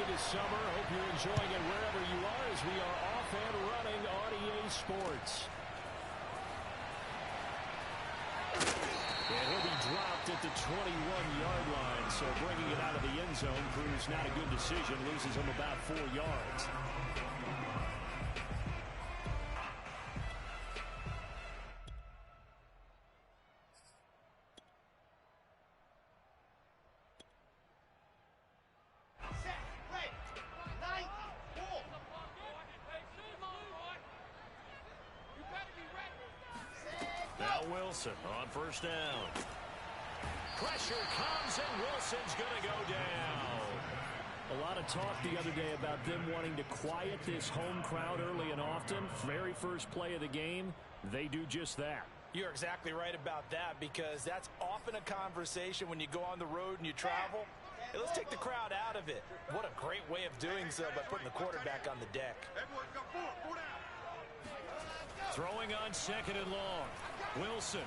this summer. Hope you're enjoying it wherever you are as we are off and running on EA Sports. And he'll be dropped at the 21-yard line, so bringing it out of the end zone proves not a good decision. Loses him about 4 yards. Wilson on first down. Pressure comes, and Wilson's going to go down. A lot of talk the other day about them wanting to quiet this home crowd early and often. Very first play of the game, they do just that. You're exactly right about that, because that's often a conversation when you go on the road and you travel. Hey, let's take the crowd out of it. What a great way of doing so by putting the quarterback on the deck. Throwing on second and long. Wilson.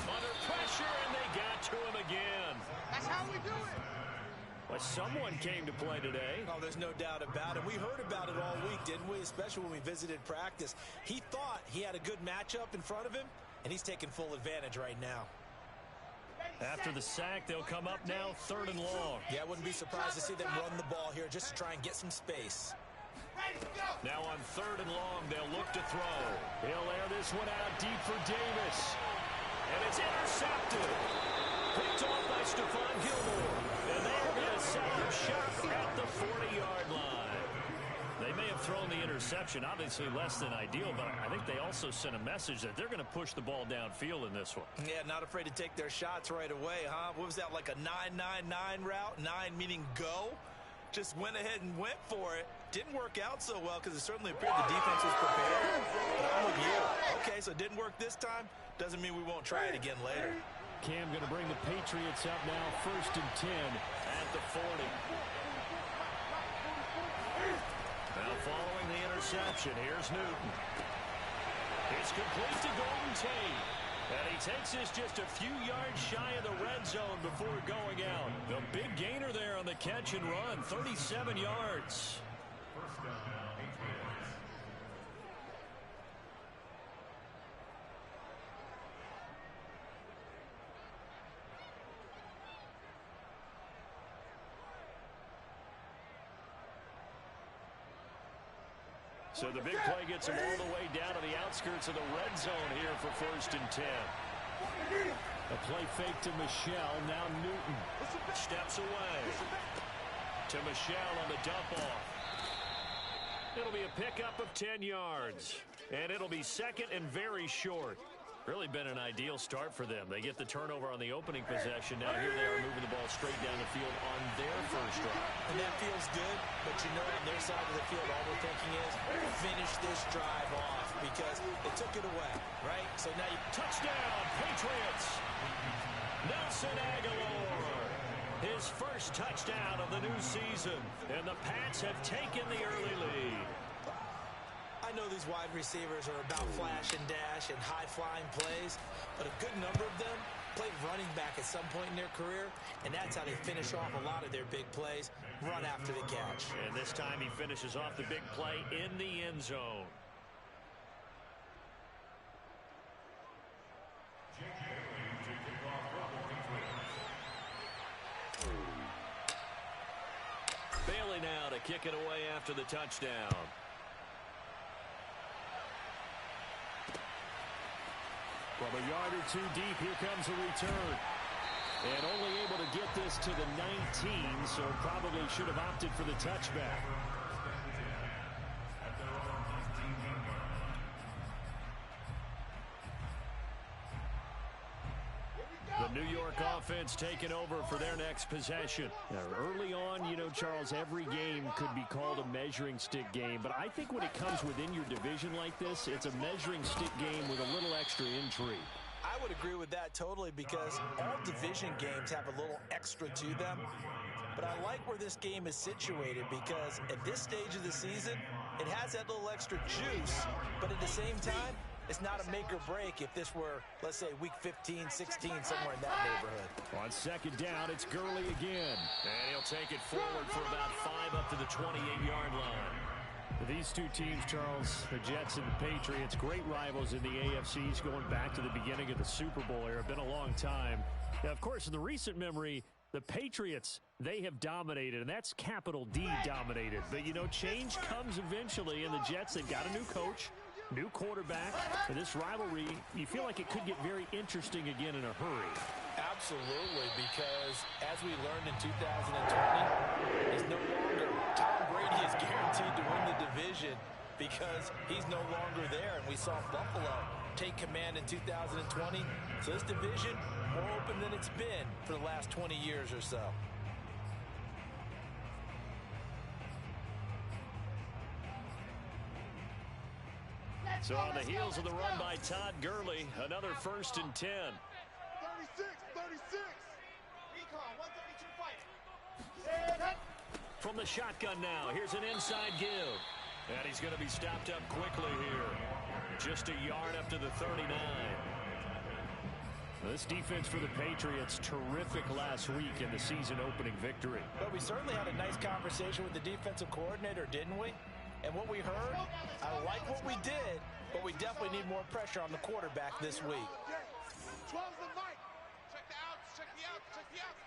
Under pressure, and they got to him again. That's how we do it. Well, someone came to play today. Oh, there's no doubt about it. We heard about it all week, didn't we? Especially when we visited practice. He thought he had a good matchup in front of him, and he's taking full advantage right now. After the sack, they'll come up now, third and long. Yeah, I wouldn't be surprised to see them run the ball here just to try and get some space. Now on third and long, they'll look to throw. He'll air this one out deep for Davis. And it's intercepted. Picked off by Stephon Gilmore. And they're going to set up shop at the 40-yard line. They may have thrown the interception, obviously less than ideal, but I think they also sent a message that they're going to push the ball downfield in this one. Yeah, not afraid to take their shots right away, huh? What was that, like a 9-9-9 route? 9 meaning go? Just went ahead and went for it. Didn't work out so well because it certainly appeared the defense was prepared. But I'm with you. Okay, so it didn't work this time. Doesn't mean we won't try it again later. Cam going to bring the Patriots up now, first and 10 at the 40. Now following the interception, here's Newton. It's complete to Golden Tate. And he takes this just a few yards shy of the red zone before going out. The big gainer there on the catch and run, 37 yards. So the big play gets him all the way down to the outskirts of the red zone here for first and 10. A play fake to Michel. Now Newton steps away. To Michel on the dump off. It'll be a pickup of 10 yards. And it'll be second and very short. Really been an ideal start for them. They get the turnover on the opening possession. Now here they are moving the ball straight down the field on their first drive. And that feels good, but you know on their side of the field all we're thinking is finish this drive off because they took it away, right? So now you touchdown, Patriots! Nelson Agholor, his first touchdown of the new season. And the Pats have taken the early lead. I know these wide receivers are about flash and dash and high-flying plays, but a good number of them played running back at some point in their career, and that's how they finish off a lot of their big plays, run after the catch. And this time he finishes off the big play in the end zone. Bailey now to kick it away after the touchdown. From a yard or two deep, here comes a return. And only able to get this to the 19, so probably should have opted for the touchback. The New York offense taking over for their next possession. Now, early on, you know, Charles, every game could be called a measuring stick game. But I think when it comes within your division like this, it's a measuring stick game with a little extra intrigue. I would agree with that totally because all division games have a little extra to them. But I like where this game is situated because at this stage of the season, it has that little extra juice. But at the same time, It's not a make or break if this were, let's say, week 15, 16, somewhere in that neighborhood. On second down, it's Gurley again. And he'll take it forward for about 5 up to the 28-yard line. These two teams, Charles, the Jets and the Patriots, great rivals in the AFCs going back to the beginning of the Super Bowl era. Been a long time. Now, of course, in the recent memory, the Patriots, they have dominated, and that's capital D dominated. But, you know, change comes eventually, and the Jets, they've got a new coach, new quarterback. And this rivalry, you feel like it could get very interesting again in a hurry. Absolutely, because as we learned in 2020, he's no longer, Tom Brady is guaranteed to win the division because he's no longer there. And we saw Buffalo take command in 2020. So this division, more open than it's been for the last 20 years or so. So on the heels of the run by Todd Gurley, another 1st and 10. 36. Recon, 132 fight. From the shotgun now, here's an inside give. And he's going to be stopped up quickly here. Just a yard up to the 39. This defense for the Patriots, terrific last week in the season-opening victory. But we certainly had a nice conversation with the defensive coordinator, didn't we? And what we heard, I like what we did, but we definitely need more pressure on the quarterback this week. 12's the mic. Check the outs, check the outs.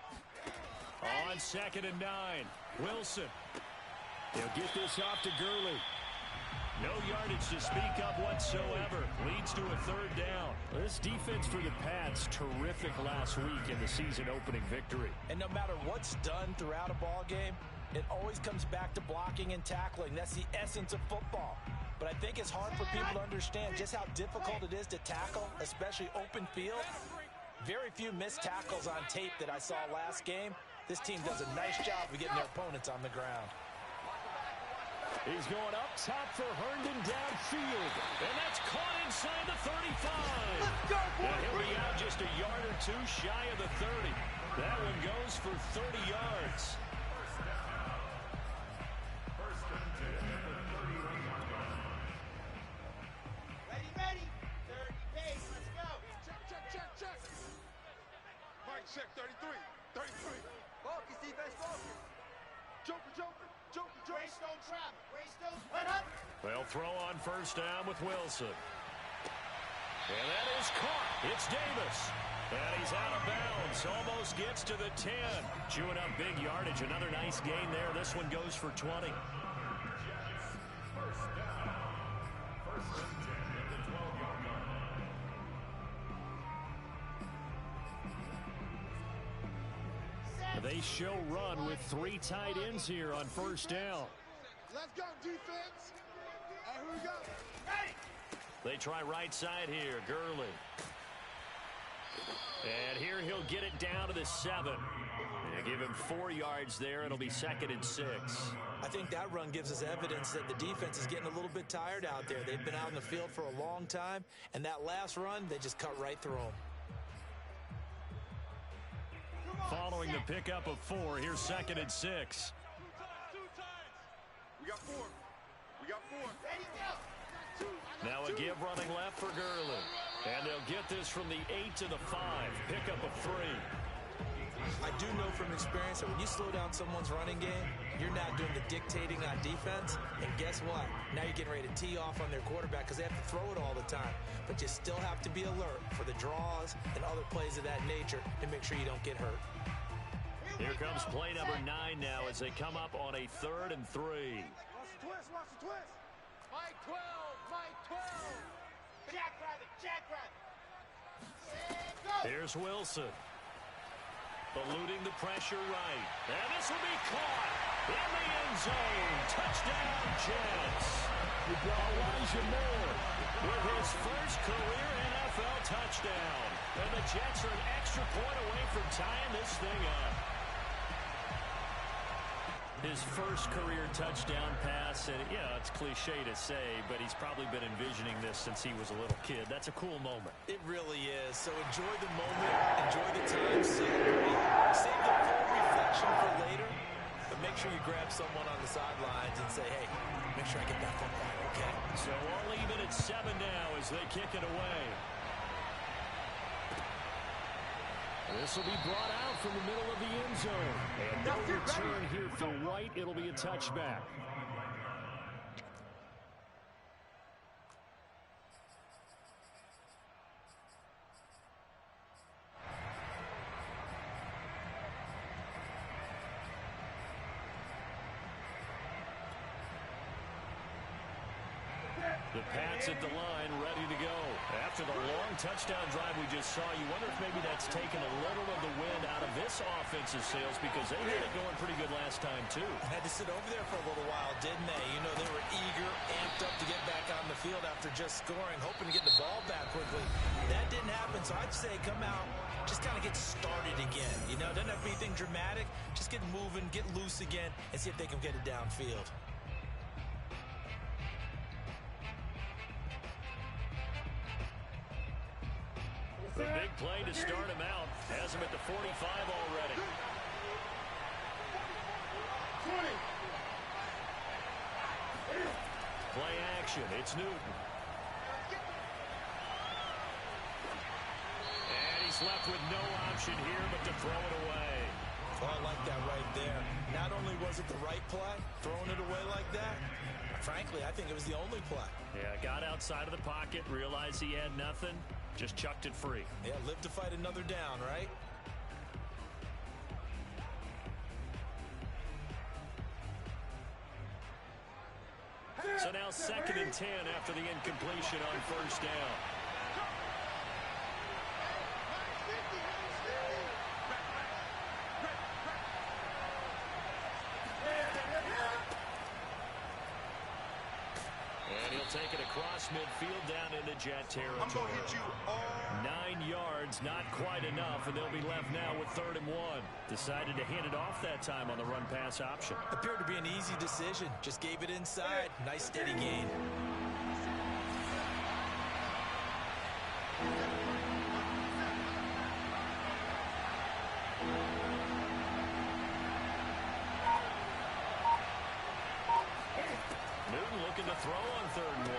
On 2nd and 9, Wilson. He'll get this off to Gurley. No yardage to speak of whatsoever. Leads to a 3rd down. This defense for the Pats, terrific last week in the season-opening victory. And no matter what's done throughout a ball game, it always comes back to blocking and tackling. That's the essence of football. But I think it's hard for people to understand just how difficult it is to tackle, especially open field. Very few missed tackles on tape that I saw last game. This team does a nice job of getting their opponents on the ground. He's going up top for Herndon downfield. And that's caught inside the 35. Let's go, boy. And he'll be out just a yard or two shy of the 30. That one goes for 30 yards. Ready. 30 pace. Let's go. Check. Mike, check. 33. Focus, defense, focus. Joker. Greystone trap. Greystone. Run up. They'll throw on 1st down with Wilson. And that is caught. It's Davis. And he's out of bounds. Almost gets to the 10. Chewing up big yardage. Another nice gain there. This one goes for 20. They show run with 3 tight ends here on 1st down. Let's go, defense. Here we go. Hey! They try right side here, Gurley. And here he'll get it down to the 7. They give him 4 yards there. It'll be 2nd and 6. I think that run gives us evidence that the defense is getting a little bit tired out there. They've been out in the field for a long time, and that last run, they just cut right through them. Following the pickup of 4, here's 2nd and 6. Two times. We got 4. Ready, go. Now a give running left for Gurley. And they'll get this from the 8 to the 5. Pickup of 3. I do know from experience that when you slow down someone's running game, you're now doing the dictating on defense. And guess what? Now you're getting ready to tee off on their quarterback because they have to throw it all the time. But you still have to be alert for the draws and other plays of that nature to make sure you don't get hurt. Here comes play number 9 now as they come up on a 3rd and 3. Watch the twist. Mike 12. Jack rabbit. Go. Here's Wilson. Eluding the pressure right. And this will be caught in the end zone. Touchdown, Jets. Elijah Moore with his first career NFL touchdown. And the Jets are an extra point away from tying this thing up. His first career touchdown pass, and yeah, it's cliche to say, but he's probably been envisioning this since he was a little kid. That's a cool moment. It really is. So enjoy the moment, enjoy the time, celebrate, save the full reflection for later. But make sure you grab someone on the sidelines and say, hey, make sure I get that football, okay? So all even at 7 now as they kick it away. This will be brought out from the middle of the end zone. And no return here for White. It'll be a touchback. The Pats at the line, ready to go. After the long touchdown drive we just saw, you wonder if maybe that's taken a little of the wind out of this offensive sails because they had it going pretty good last time, too. Had to sit over there for a little while, didn't they? You know, they were eager, amped up to get back on the field after just scoring, hoping to get the ball back quickly. That didn't happen, so I'd say come out, just kind of get started again. You know, doesn't have to be anything dramatic. Just get moving, get loose again, and see if they can get it downfield. The big play to start him out. Has him at the 45 already. 20. Play action. It's Newton. And he's left with no option here but to throw it away. Oh, I like that right there. Not only was it the right play, throwing it away like that, frankly, I think it was the only play. Yeah, got outside of the pocket, realized he had nothing, just chucked it free. Yeah, live to fight another down, right? So now 2nd and 10 after the incompletion on first down. And he'll take it across midfield down into Jet territory. I'm going to hit you all. 9 yards, not quite enough, and they'll be left now with 3rd and 1. Decided to hand it off that time on the run-pass option. Appeared to be an easy decision. Just gave it inside. Nice steady gain. Newton looking to throw on 3rd and 1.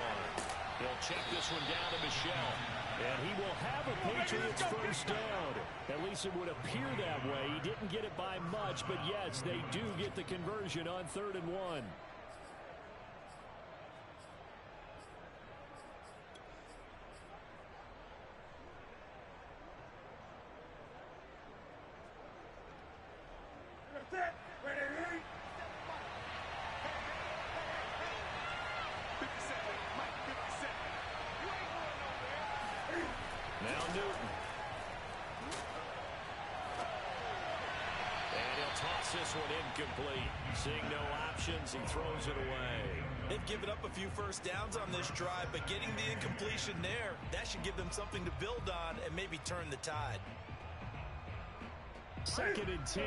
He'll check this one down to Michel. And he will have a Patriots first down. At least it would appear that way. He didn't get it by much, but yes, they do get the conversion on 3rd and 1. Now Newton. And he'll toss this one incomplete. Seeing no options, he throws it away. They've given up a few first downs on this drive, but getting the incompletion there, that should give them something to build on and maybe turn the tide. 2nd and 10.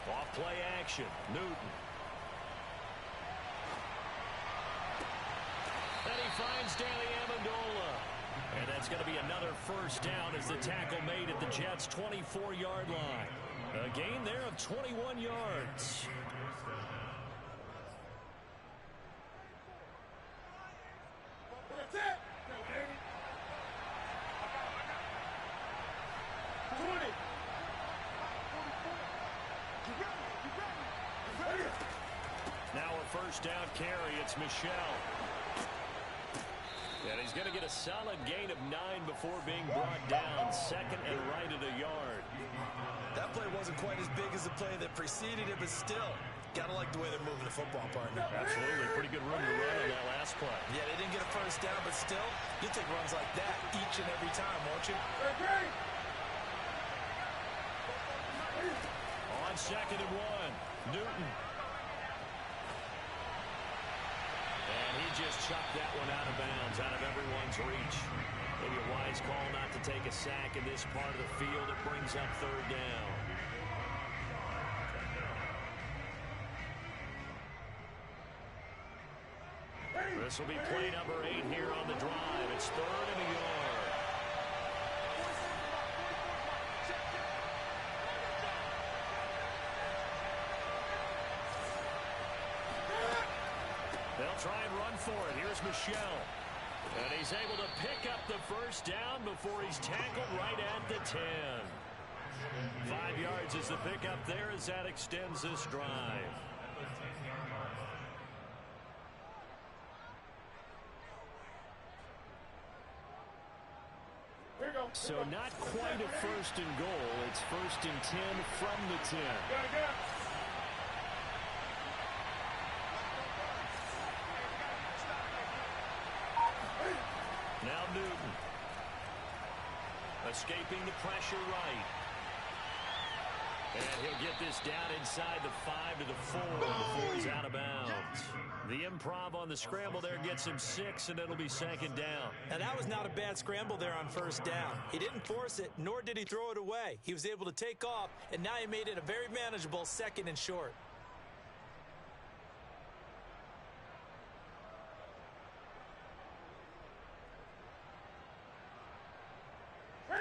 Off play action. Newton. And he finds Danny Amendola. And that's going to be another first down as the tackle made at the Jets' 24-yard line. A gain there of 21 yards. Now a first down carry. It's Michel. And he's going to get a solid gain of 9 before being brought down. 2nd and right at a yard. That play wasn't quite as big as the play that preceded it, but still, got to like the way they're moving the football, partner. Absolutely. Pretty good room to run on that last play. Yeah, they didn't get a first down, but still, you take runs like that each and every time, won't you? On 2nd and 1, Newton. And he just chucked that one out of bounds, out of everyone's reach. Maybe a wise his call not to take a sack in this part of the field. It brings up third down. This will be play number 8 here on the drive. It's 3rd and a yard. They'll try and run for it. Here's Michel. And he's able to pick up the first down before he's tackled right at the 10. 5 yards is the pickup there as that extends this drive. So not quite a 1st and goal. It's 1st and 10 from the 10. Now Newton. Escaping the pressure right. And he'll get this down inside the 5 to the 4 before he's out of bounds. The improv on the scramble there gets him 6, and it'll be 2nd down. And that was not a bad scramble there on 1st down. He didn't force it, nor did he throw it away. He was able to take off, and now he made it a very manageable 2nd and short.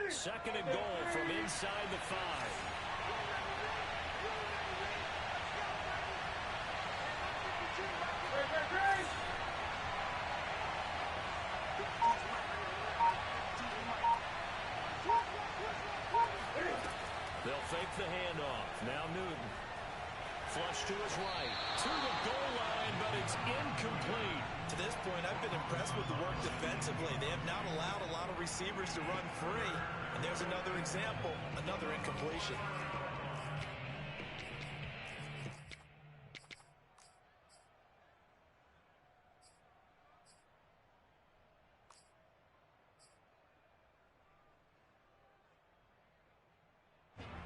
Second and goal from inside the 5. They'll fake the handoff. Now Newton. Flush to his right. To the goal line, but it's incomplete. To this point, I've been impressed with the work defensively. They have not allowed a lot of receivers to run free. And there's another example, another incompletion.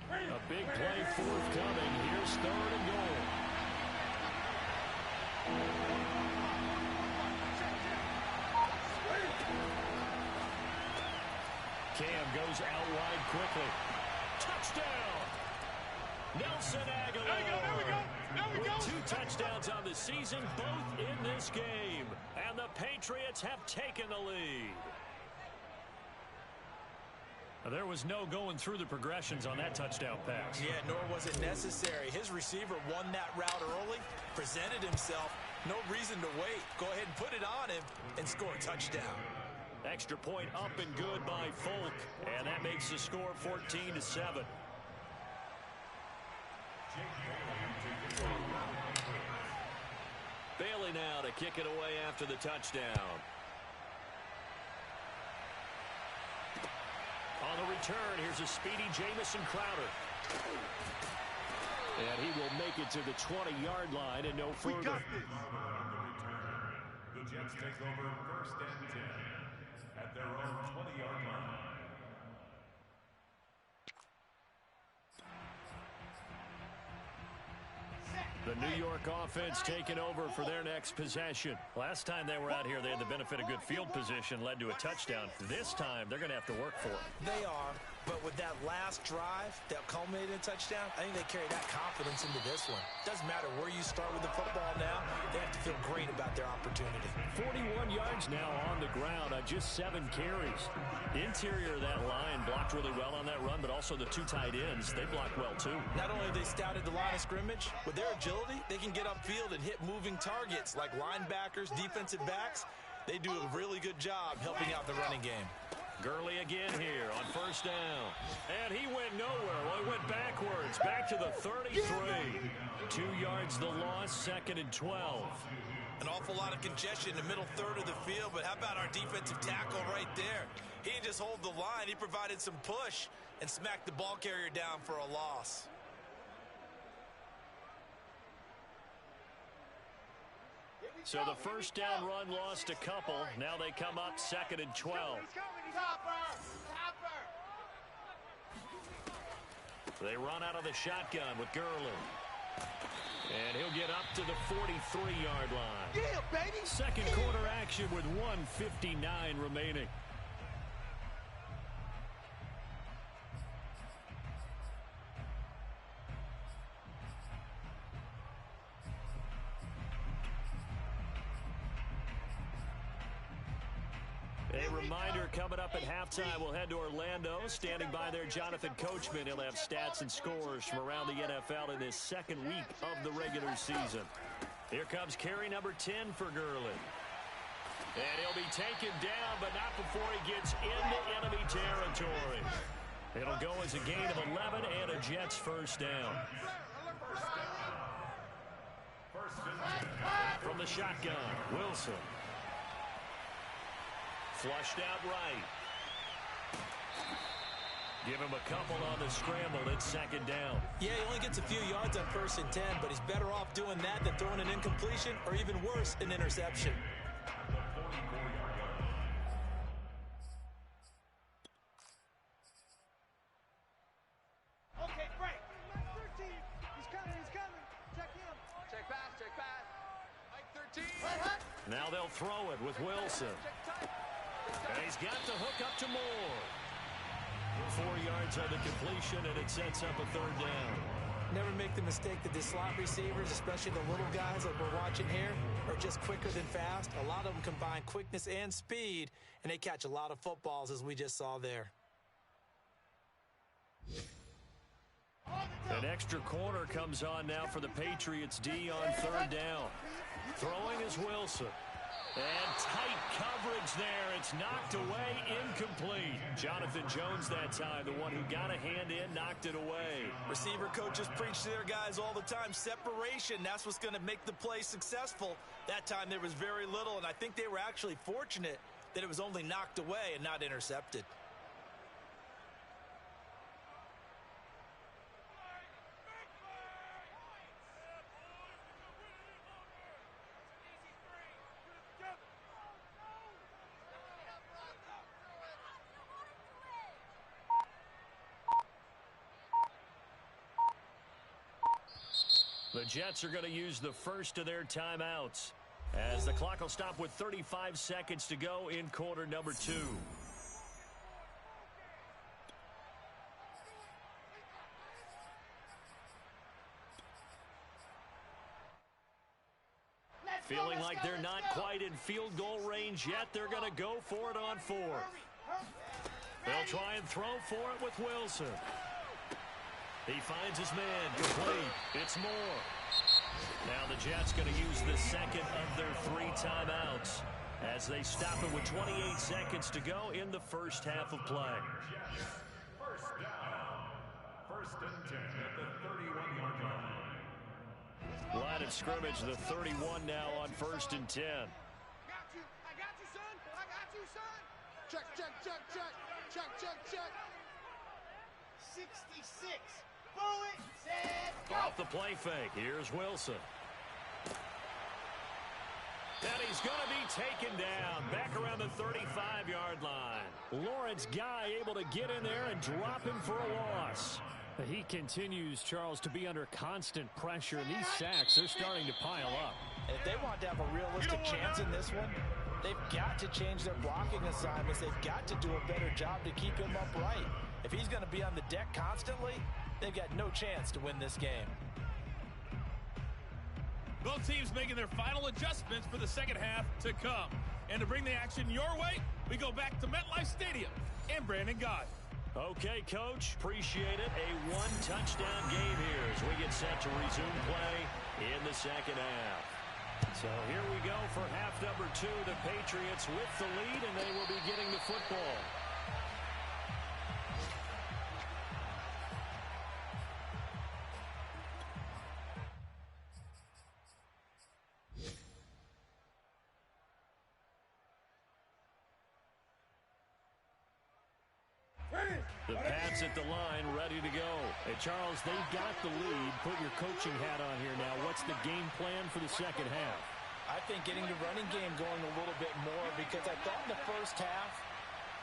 A big play forthcoming. Here's 3rd and goal. Cam goes out wide quickly. Touchdown! Nelson Aguilar. There we go. With 2 touchdowns on the season, both in this game. And the Patriots have taken the lead. There was no going through the progressions on that touchdown pass. Yeah, nor was it necessary. His receiver won that route early, presented himself. No reason to wait. Go ahead and put it on him and score a touchdown. Extra point up and good by Folk. And that makes the score 14-7. Bailey now to kick it away after the touchdown. On the return, here's a speedy Jamison Crowder. And he will make it to the 20-yard line and no further. On the return, the Jets take over 1st and 10 at their own 20-yard line. The New York offense taking over for their next possession. Last time they were out here, they had the benefit of good field position, led to a touchdown. This time, they're going to have to work for it. They are, but with that last drive that culminated in a touchdown, I think they carry that confidence into this one. Doesn't matter where you start with the football now, they have to feel great about their opportunity. 41 yards now on the ground on just 7 carries. Interior of that line blocked really well on that run, but also the 2 tight ends, they blocked well too. Not only have they scouted the line of scrimmage, with their agility, they can get upfield and hit moving targets like linebackers, defensive backs. They do a really good job helping out the running game. Gurley again here on 1st down. And he went nowhere. Well, he went backwards, back to the 33. 2 yards the loss, 2nd and 12. An awful lot of congestion in the middle third of the field, but how about our defensive tackle right there? He didn't just hold the line. He provided some push and smacked the ball carrier down for a loss. So the 1st down run lost a couple. Now they come up 2nd and 12. They run out of the shotgun with Gurley. And he'll get up to the 43-yard line. Yeah, baby. Second quarter action with 1:59 remaining. A reminder coming up at halftime, we'll head to Orlando. Standing by there, Jonathan Coachman. He'll have stats and scores from around the NFL in this second week of the regular season. Here comes carry number 10 for Gurley. And he'll be taken down, but not before he gets into enemy territory. It'll go as a gain of 11 and a Jets first down. From the shotgun, Wilson. Flushed out right. Give him a couple on the scramble. It's second down. Yeah, he only gets a few yards on 1st and 10, but he's better off doing that than throwing an incompletion or even worse, an interception. Okay, break. 13. He's coming. Check him. Check pass. Mike 13. Now they'll throw it with Wilson. And he's got the hook up to Moore. 4 yards on the completion, and it sets up a third down. Never make the mistake that the slot receivers, especially the little guys like we're watching here, are just quicker than fast. A lot of them combine quickness and speed, and they catch a lot of footballs, as we just saw there. An extra corner comes on now for the Patriots D on third down. Throwing is Wilson. And tight coverage there. It's knocked away, incomplete. Jonathan Jones that time, the one who got a hand in, knocked it away. Receiver coaches preach to their guys all the time. Separation, that's what's going to make the play successful. That time there was very little, and I think they were actually fortunate that it was only knocked away and not intercepted. The Jets are going to use the first of their timeouts as the clock will stop with 35 seconds to go in quarter number 2. Feeling like they're not quite in field goal range yet. They're going to go for it on 4th. They'll try and throw for it with Wilson. He finds his man. Complete. It's Moore. Now the Jets going to use the second of their 3 timeouts as they stop it with 28 seconds to go in the first half of play. First down. 1st and 10 at the 31-yard line. Line of scrimmage, the 31 now on 1st and 10. I got you, son. Check. 66. Bullet, set, go. Off the play fake. Here's Wilson. And he's going to be taken down back around the 35-yard line. Lawrence Guy able to get in there and drop him for a loss. He continues, Charles, to be under constant pressure, and these sacks, they're starting to pile up. If they want to have a realistic chance in this one, they've got to change their blocking assignments. They've got to do a better job to keep him upright. If he's going to be on the deck constantly, they've got no chance to win this game. Both teams making their final adjustments for the second half to come. And to bring the action your way, we go back to MetLife Stadium and Brandon Gaudin. Okay, Coach, appreciate it. A 1-touchdown game here as we get set to resume play in the second half. So here we go for half number 2. The Patriots with the lead, and they will be getting the football. The Pats at the line, ready to go. Hey, Charles, they've got the lead. Put your coaching hat on here now. What's the game plan for the second half? I think getting the running game going a little bit more, because I thought in the first half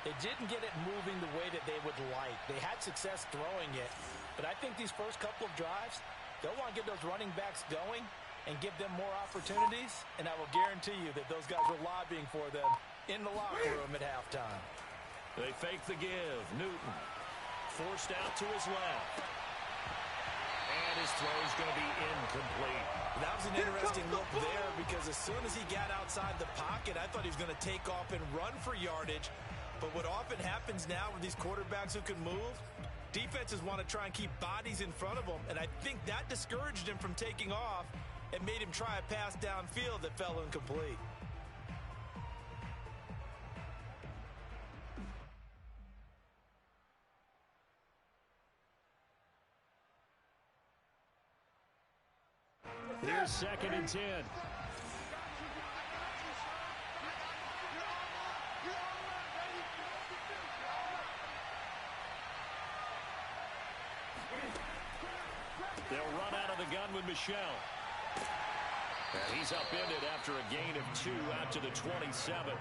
they didn't get it moving the way that they would like. They had success throwing it, but I think these first couple of drives, they'll want to get those running backs going and give them more opportunities, and I will guarantee you that those guys were lobbying for them in the locker room at halftime. They fake the give. Newton forced out to his left. And his throw is going to be incomplete. That was an interesting look there because as soon as he got outside the pocket, I thought he was going to take off and run for yardage. But what often happens now with these quarterbacks who can move, defenses want to try and keep bodies in front of them, and I think that discouraged him from taking off and made him try a pass downfield that fell incomplete. Here's 2nd and 10. They'll run out of the gun with Michel. And he's upended after a gain of 2 out to the 27.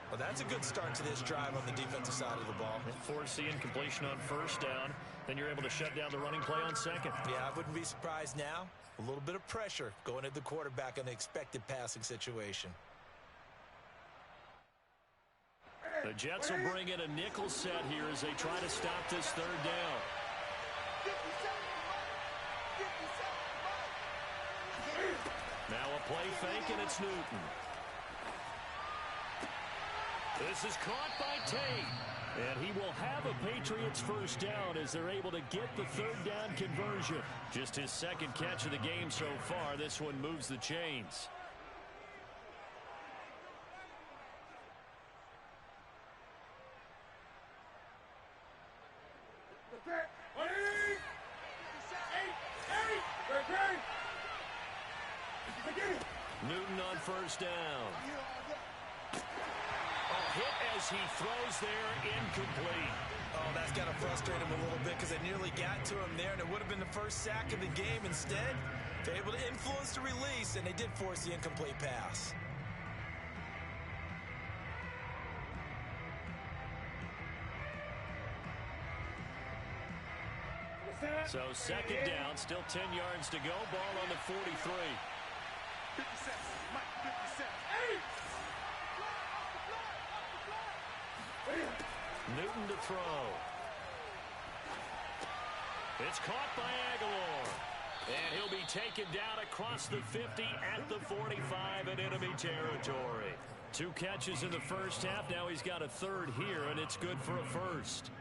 Well, that's a good start to this drive on the defensive side of the ball. Force the incompletion on 1st down. Then you're able to shut down the running play on 2nd. Yeah, I wouldn't be surprised now. A little bit of pressure going at the quarterback in the expected passing situation. The Jets will bring in a nickel set here as they try to stop this 3rd down. Now a play fake, and it's Newton. This is caught by Tate. And he will have a Patriots 1st down as they're able to get the 3rd down conversion. Just his 2nd catch of the game so far. This one moves the chains. Newton on 1st down. Hit as he throws there, incomplete. Oh, that's got to frustrate him a little bit because they nearly got to him there, and it would have been the first sack of the game. Instead, they're able to influence the release, and they did force the incomplete pass. So 2nd down, still 10 yards to go. Ball on the 43. 50 cents, Mike, 50 cents. Newton to throw. It's caught by Aguilar. And he'll be taken down across the 50 at the 45 in enemy territory. 2 catches in the 1st half. Now he's got a 3rd here, and it's good for a 1st.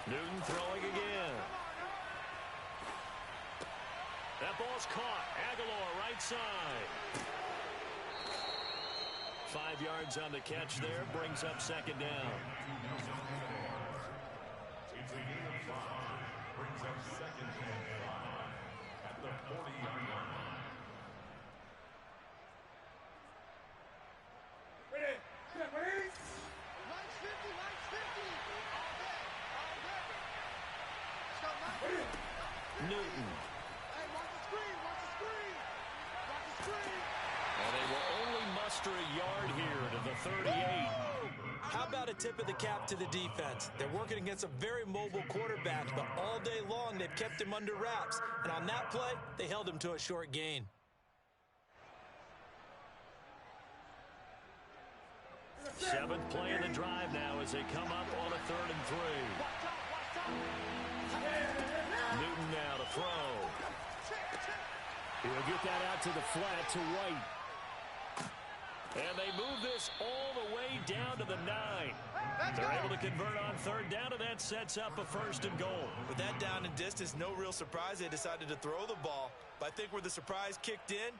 Newton throwing again. That ball's caught. Aguilar right side. 5 yards on the catch there. Brings up 2nd down. It's a gain of 5. Brings up 2nd and 5 at the 40-yard line. Newton. Hey, watch the screen, watch the screen. Watch the screen. And they will only muster a yard here to the 38. How about a tip of the cap to the defense? They're working against a very mobile quarterback, but all day long they've kept him under wraps. And on that play, they held him to a short gain. Seventh play of the drive now as they come up on a 3rd and 3. Newton now to throw. He'll get that out to the flat to White. And they move this all the way down to the 9. They're able to convert on 3rd down, and that sets up a 1st and goal. With that down and distance, no real surprise they decided to throw the ball. But I think where the surprise kicked in,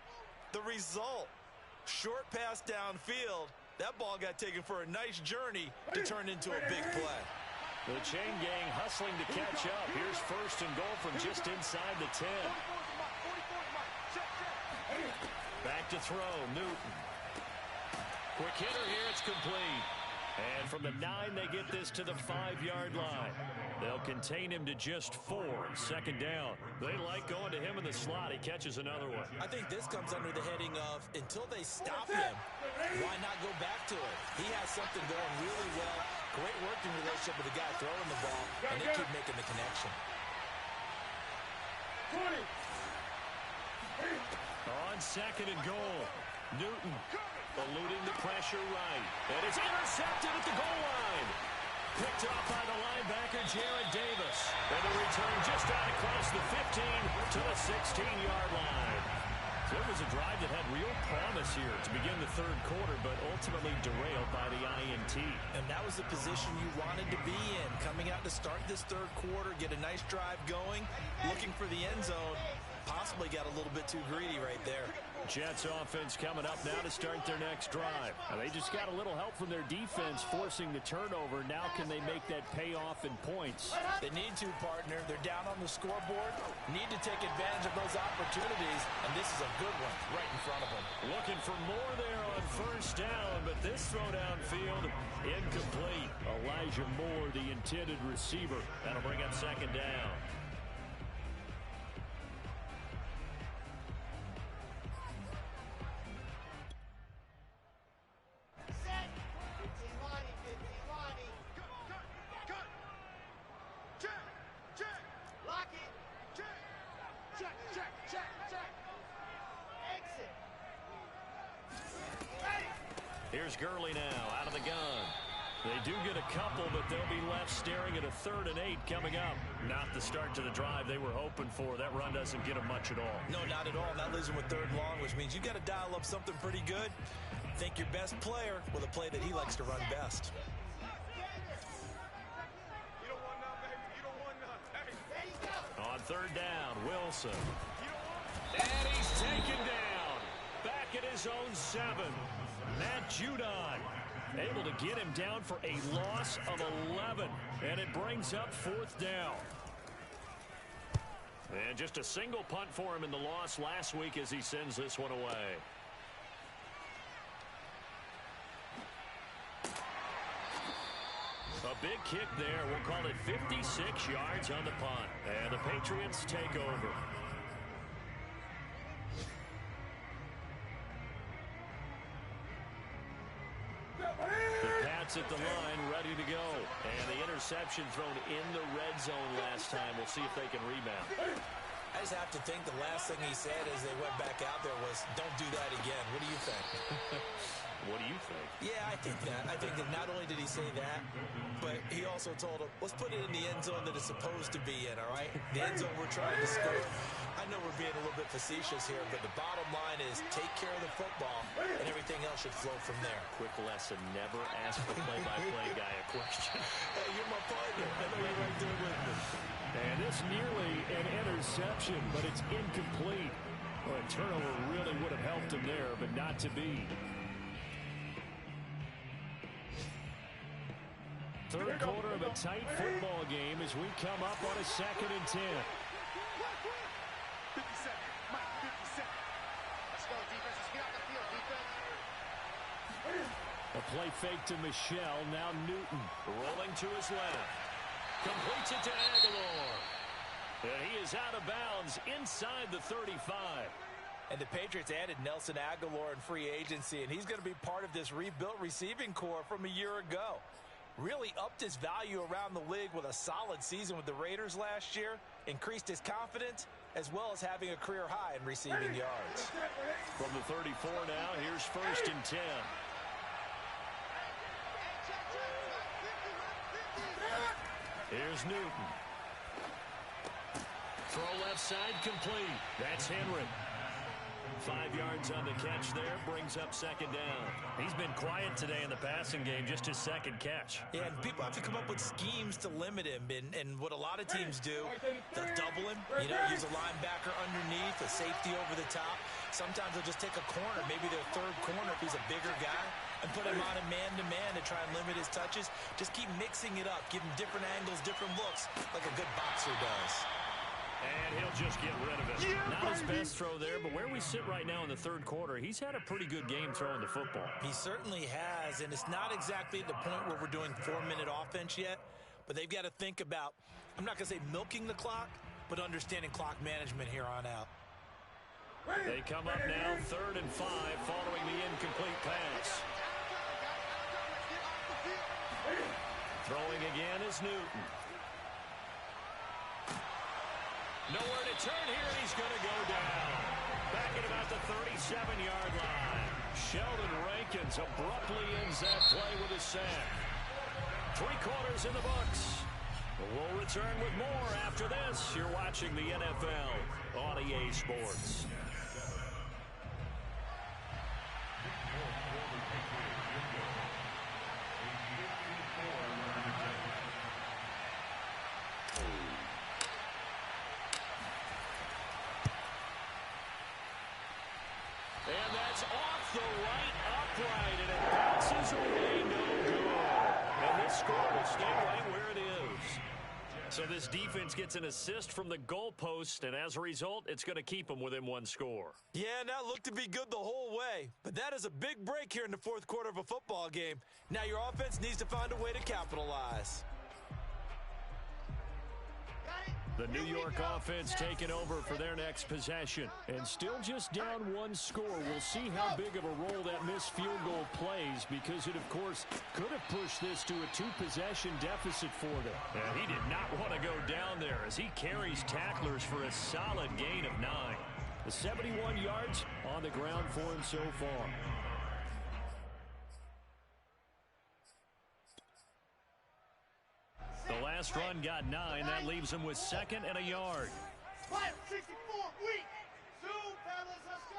the result. Short pass downfield. That ball got taken for a nice journey to turn into a big play. The chain gang hustling to catch up. Here's 1st and goal from just inside the 10. Back to throw, Newton. Quick hitter here, it's complete. And from the 9, they get this to the 5-yard line. They'll contain him to just 4. 2nd down. They like going to him in the slot. He catches another one. I think this comes under the heading of, until they stop him, why not go back to it? He has something going really well. Great working relationship with the guy throwing the ball, and they keep making the connection. On second and goal, Newton eluding the pressure right. And it's intercepted at the goal line. Picked off by the linebacker, Jared Davis. And the return just out across the 15 to the 16-yard line. So it was a drive that had real promise here to begin the third quarter, but ultimately derailed by the INT. And that was the position you wanted to be in. Coming out to start this third quarter, get a nice drive going, looking for the end zone. Possibly got a little bit too greedy right there. Jets offense coming up now to start their next drive. They just got a little help from their defense forcing the turnover. Now can they make that pay off in points? They need to, partner. They're down on the scoreboard. Need to take advantage of those opportunities, and this is a good one right in front of them. Looking for more there on first down, but this throw downfield incomplete. Elijah Moore, the intended receiver. That'll bring up second down. Here's Gurley now out of the gun. They do get a couple, but they'll be left staring at a 3rd and 8 coming up. Not the start to the drive they were hoping for. That run doesn't get them much at all. No, not at all. That leaves them with 3rd and long, which means you've got to dial up something pretty good. Think your best player with a play that he likes to run best. On 3rd down, Wilson. And he's taken down. Back at his own 7. Matt Judon able to get him down for a loss of 11. And it brings up 4th down. And just a single punt for him in the loss last week as he sends this one away. A big kick there. We'll call it 56 yards on the punt. And the Patriots take over. The Pats at the line, ready to go. And the interception thrown in the red zone last time. We'll see if they can rebound. I just have to think the last thing he said as they went back out there was, don't do that again. What do you think? What do you think? Yeah, I think that. I think that not only did he say that, but he also told him, let's put it in the end zone that it's supposed to be in, all right? The end zone we're trying to score. I know we're being a little bit facetious here, but the bottom line is take care of the football, and everything else should flow from there. Quick lesson, never ask the play-by-play guy a question. Hey, you're my partner. I know you're right there with me. And it's nearly an interception, but it's incomplete. Well, a turnover really would have helped him there, but not to be. Third quarter of a tight football game as we come up on a 2nd and 10. 50 seconds. Mike, 50 seconds. Let's go, defense. Let's get out the field, defense. A play fake to Michelle. Now Newton. Rolling to his left. Completes it to Aguilar. And he is out of bounds inside the 35. And the Patriots added Nelson Aguilar in free agency, and he's going to be part of this rebuilt receiving core from a year ago. Really upped his value around the league with a solid season with the Raiders last year, increased his confidence, as well as having a career high in receiving yards. From the 34 now, here's 1st and 10. Here's Newton. Throw left side complete. That's Henry. 5 yards on the catch there, brings up 2nd down. He's been quiet today in the passing game, just his 2nd catch. Yeah, and people have to come up with schemes to limit him, and what a lot of teams do, they'll double him, use a linebacker underneath, a safety over the top. Sometimes they'll just take a corner, maybe their 3rd corner if he's a bigger guy, and put him on a man-to-man to try and limit his touches. Just keep mixing it up, give him different angles, different looks, like a good boxer does. And he'll just get rid of it. Not his best throw there, but where we sit right now in the 3rd quarter, he's had a pretty good game throwing the football. He certainly has, and it's not exactly at the point where we're doing 4-minute offense yet, but they've got to think about, I'm not going to say milking the clock, but understanding clock management here on out. They come up now, 3rd and 5, following the incomplete pass. Throwing again is Newton. Nowhere to turn here, and he's going to go down. Back at about the 37-yard line. Sheldon Rankins abruptly ends that play with a sack. 3 quarters in the books. We'll return with more after this. You're watching the NFL on EA Sports. And that's off the right upright, and it bounces away no good. And this score will stay right where it is. So this defense gets an assist from the goalpost, and as a result, it's going to keep them within 1 score. Yeah, that looked to be good the whole way. But that is a big break here in the 4th quarter of a football game. Now your offense needs to find a way to capitalize. The New York offense taking over for their next possession. And still just down 1 score. We'll see how big of a role that missed field goal plays, because it, of course, could have pushed this to a 2-possession deficit for them. And he did not want to go down there as he carries tacklers for a solid gain of 9. The 71 yards on the ground for him so far. The last run got 9. That leaves him with 2nd and a yard. 64, weak. Zoom, fellas, let's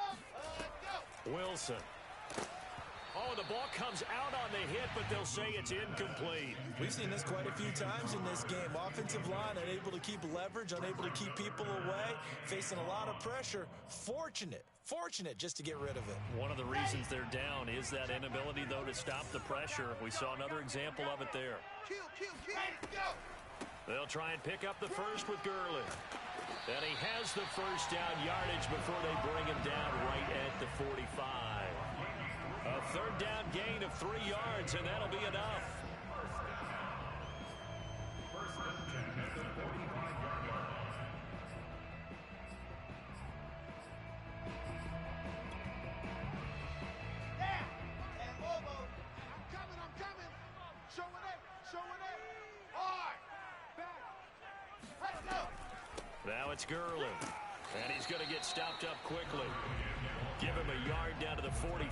go. Wilson. Oh, the ball comes out on the hit, but they'll say it's incomplete. We've seen this quite a few times in this game. Offensive line unable to keep leverage, unable to keep people away, facing a lot of pressure. Fortunate just to get rid of it. One of the reasons they're down is that inability, though, to stop the pressure. We saw another example of it there. They'll try and pick up the first with Gurley. And he has the first down yardage before they bring him down right at the 45. A 3rd down gain of 3 yards, and that'll be enough. Now it's Gurley, and he's going to get stopped up quickly. Give him a yard down to the 43.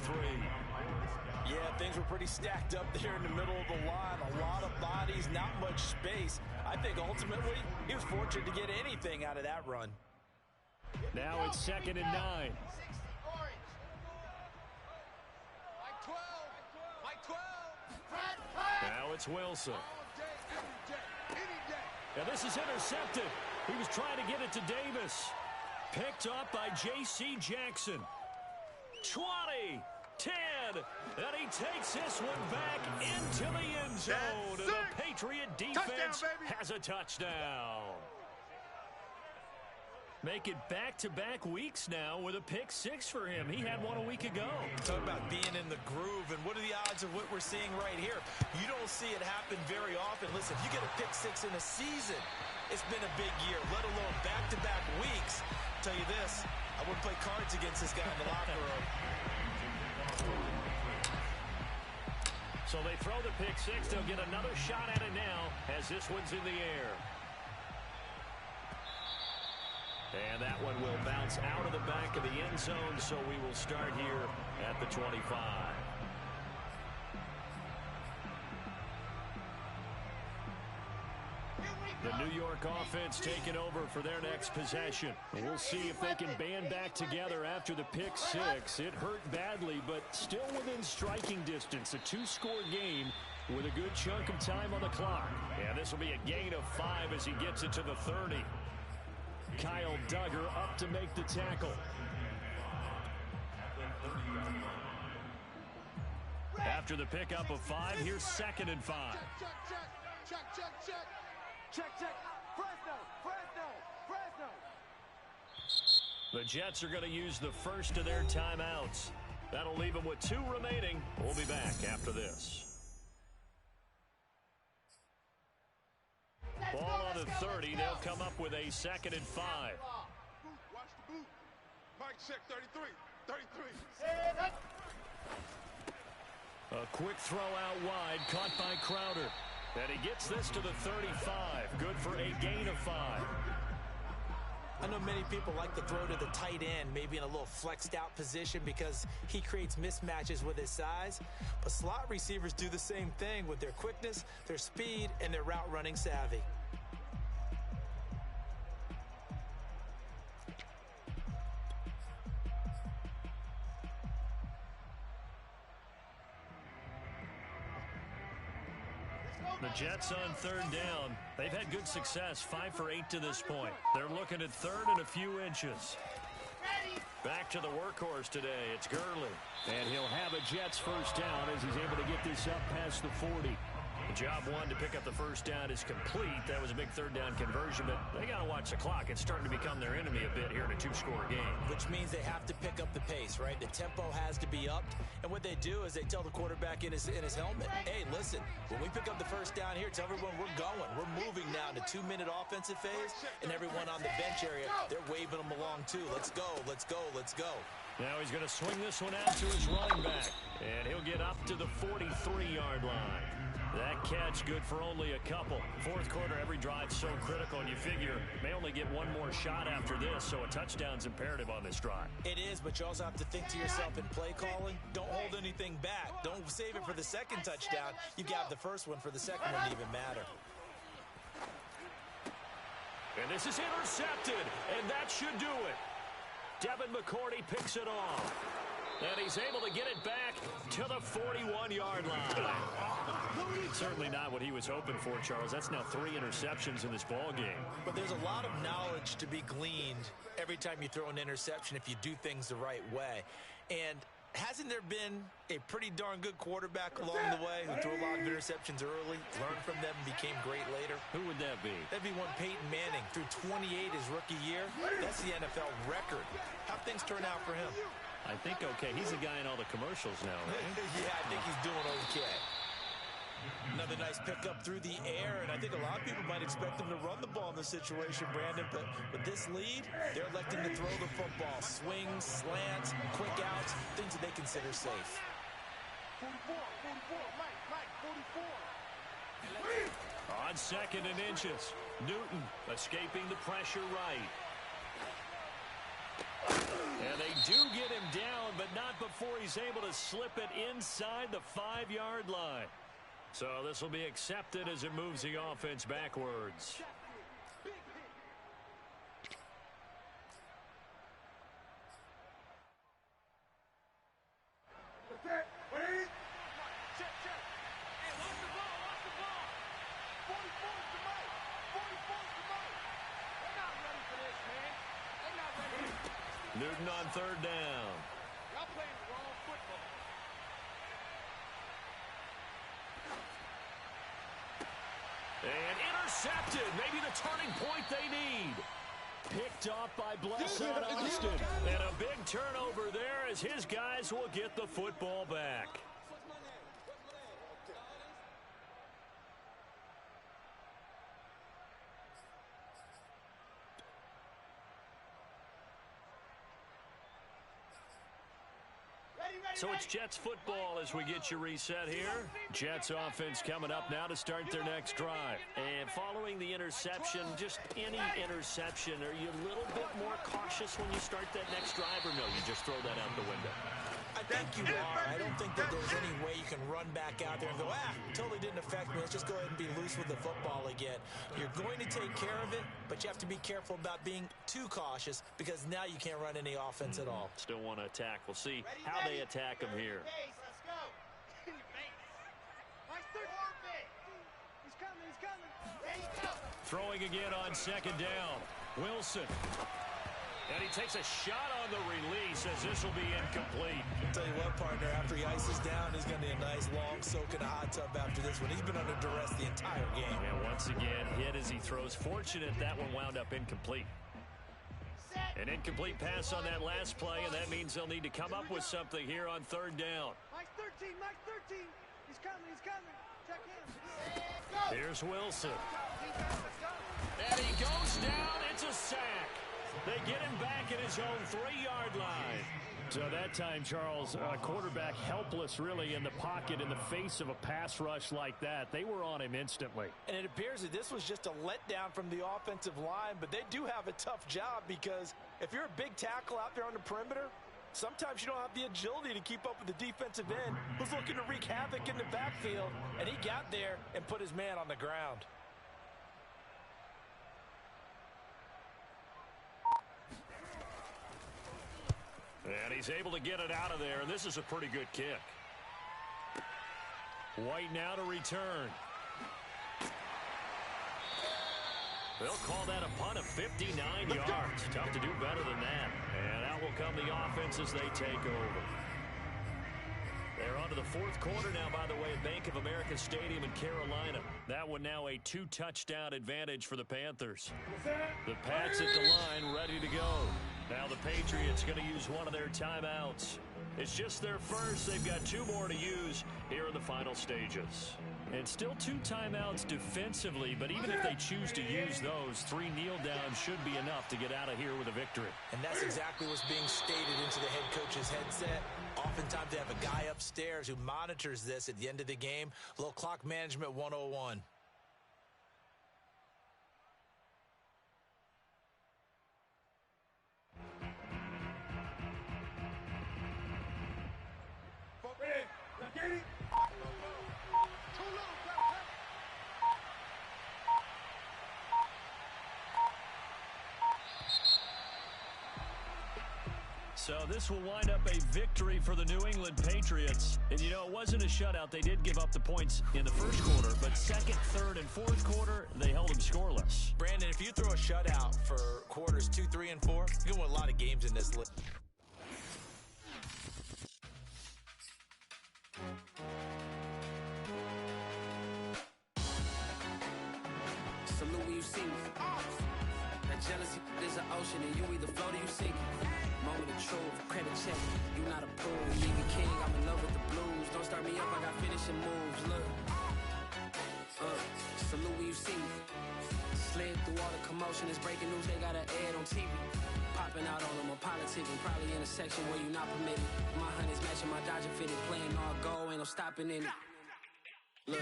Yeah, things were pretty stacked up there in the middle of the line. A lot of bodies, not much space. I think ultimately he was fortunate to get anything out of that run. Now it's 2nd and 9. Now it's Wilson. Now this is intercepted. He was trying to get it to Davis. Picked up by J.C. Jackson. 20, 10, and he takes this one back into the end zone. And the Patriot defense has a touchdown. Make it back-to-back weeks now with a pick-6 for him. He had one a week ago. Talk about being in the groove, and what are the odds of what we're seeing right here? You don't see it happen very often. Listen, if you get a pick-6 in a season, it's been a big year, let alone back-to-back weeks. I'll tell you this, I wouldn't play cards against this guy in the locker room. So they throw the pick-6. They'll get another shot at it now as this one's in the air. And that one will bounce out of the back of the end zone, so we will start here at the 25. The New York offense taking over for their next possession. We'll see if they can band back together after the pick-6. It hurt badly, but still within striking distance. A 2-score game with a good chunk of time on the clock. Yeah, this will be a gain of 5 as he gets it to the 30. Kyle Duggar up to make the tackle. After the pickup of 5, here's 2nd and 5. Check. Fresno. The Jets are going to use the first of their timeouts. That'll leave them with 2 remaining. We'll be back after this. Ball on the 30. They'll come up with a 2nd and 5. Watch the boot. Mike check 33. A quick throw out wide, caught by Crowder. And he gets this to the 35. Good for a gain of 5. I know many people like to throw to the tight end, maybe in a little flexed out position because he creates mismatches with his size. But slot receivers do the same thing with their quickness, their speed, and their route running savvy. The Jets on third down. They've had good success, 5 for 8 to this point. They're looking at third and a few inches. Back to the workhorse today. It's Gurley. And he'll have a Jets first down as he's able to get this up past the 40. Job one to pick up the first down is complete. That was a big third down conversion, but they got to watch the clock. It's starting to become their enemy a bit here in a two-score game. Which means they have to pick up the pace, right? The tempo has to be upped. And what they do is they tell the quarterback in his helmet, hey, listen, when we pick up the first down here, tell everyone we're going. We're moving now to 2-minute offensive phase, and everyone on the bench area, they're waving them along too. Let's go, let's go, let's go. Now he's going to swing this one out to his running back, and he'll get up to the 43-yard line. That catch good for only a couple. Fourth quarter, every drive so critical, and you figure may only get one more shot after this, so a touchdown's imperative on this drive. It is, but you also have to think to yourself in play calling, don't hold anything back. Don't save it for the second touchdown. You got the first one for the second one to even matter. And this is intercepted, and that should do it. Devin McCourty picks it off. And he's able to get it back to the 41-yard line. Certainly not what he was hoping for, Charles. That's now 3 interceptions in this ball game. But there's a lot of knowledge to be gleaned every time you throw an interception if you do things the right way. And hasn't there been a pretty darn good quarterback along the way who threw a lot of interceptions early, learned from them, and became great later? Who would that be? That'd be one Peyton Manning. Threw 28 his rookie year. That's the NFL record. How'd things turn out for him? I think okay. He's the guy in all the commercials now, right? Yeah, I think he's doing okay. Another nice pickup through the air, and I think a lot of people might expect him to run the ball in this situation, Brandon, but with this lead, they're electing to throw the football. Swings, slants, quick outs, things that they consider safe. 44, Mike, 44. On second and inches, Newton escaping the pressure right. And they do get him down, but not before he's able to slip it inside the 5-yard line. So this will be accepted as it moves the offense backwards. Newton on third down. Y'all playing the wrong football. And intercepted. Maybe the turning point they need. Picked off by Blessed Austin. And a big turnover there as his guys will get the football back. So it's Jets football as we get you reset here. Jets offense coming up now to start their next drive. And following the interception, just any interception, are you a little bit more cautious when you start that next drive, or no, you just throw that out the window? I think you are. I don't think that there's any way you can run back out there and go, totally didn't affect me. Let's just go ahead and be loose with the football again. You're going to take care of it, but you have to be careful about being too cautious because now you can't run any offense at all. Still want to attack. We'll see how they attack him here. Let's go. He's coming. Throwing again on second down. Wilson. And he takes a shot on the release as this will be incomplete. I'll tell you what, partner, after he ices down, he's going to be a nice long soak in a hot tub after this one. He's been under duress the entire game. And once again, hit as he throws. Fortunate that one wound up incomplete. An incomplete pass on that last play, and that means they'll need to come up with something here on third down. Mike 13. He's coming. Check him. Here's Wilson. And he goes down. It's a sack. They get him back at his own 3-yard line. So that time, Charles, quarterback helpless really in the pocket in the face of a pass rush like that. They were on him instantly. And it appears that this was just a letdown from the offensive line, but they do have a tough job because if you're a big tackle out there on the perimeter, sometimes you don't have the agility to keep up with the defensive end who's looking to wreak havoc in the backfield, and he got there and put his man on the ground. And he's able to get it out of there, and this is a pretty good kick. White now to return. They'll call that a punt of 59 yards. Tough to do better than that. And out will come the offense as they take over. They're on to the fourth quarter now, by the way, at Bank of America Stadium in Carolina. That one now a 2-touchdown advantage for the Panthers. The Pats at the line, ready to go. Now the Patriots going to use one of their timeouts. It's just their first. They've got 2 more to use here in the final stages. And still 2 timeouts defensively, but even if they choose to use those, 3 kneel downs should be enough to get out of here with a victory. And that's exactly what's being stated into the head coach's headset. Oftentimes they have a guy upstairs who monitors this at the end of the game. A little clock management 101. So this will wind up a victory for the New England Patriots. And, you know, it wasn't a shutout. They did give up the points in the first quarter, but second, third, and fourth quarter, they held them scoreless. Brandon, if you throw a shutout for quarters 2, 3, and 4, you're going to win a lot of games in this league. Salute when you see me. That jealousy is an ocean, and you either float or you sink. Moment of truth, credit check, you not approved. Nigga king, I'm in love with the blues. Don't start me up, I got finishing moves. Look, salute when you see me. Slid through all the commotion, it's breaking news, they got an ad on TV. Popping out on them, I'm politicking, probably in a section where you not permitted. My honey's matching my Dodger fitted, playing all go, ain't no stopping in it. Look,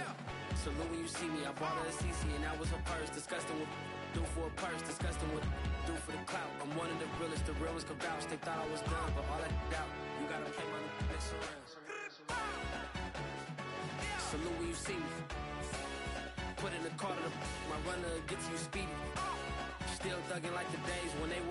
salute when you see me, I bought her a CC and that was her purse. Disgusting with do for a purse, disgusting with do for the clout. I'm one of the realest, the real ones could vouch. They thought I was done, but all that doubt, you gotta play my next around. Salute when you see me. Put in the car to my runner gets you speedy. Still thugging like the days when they were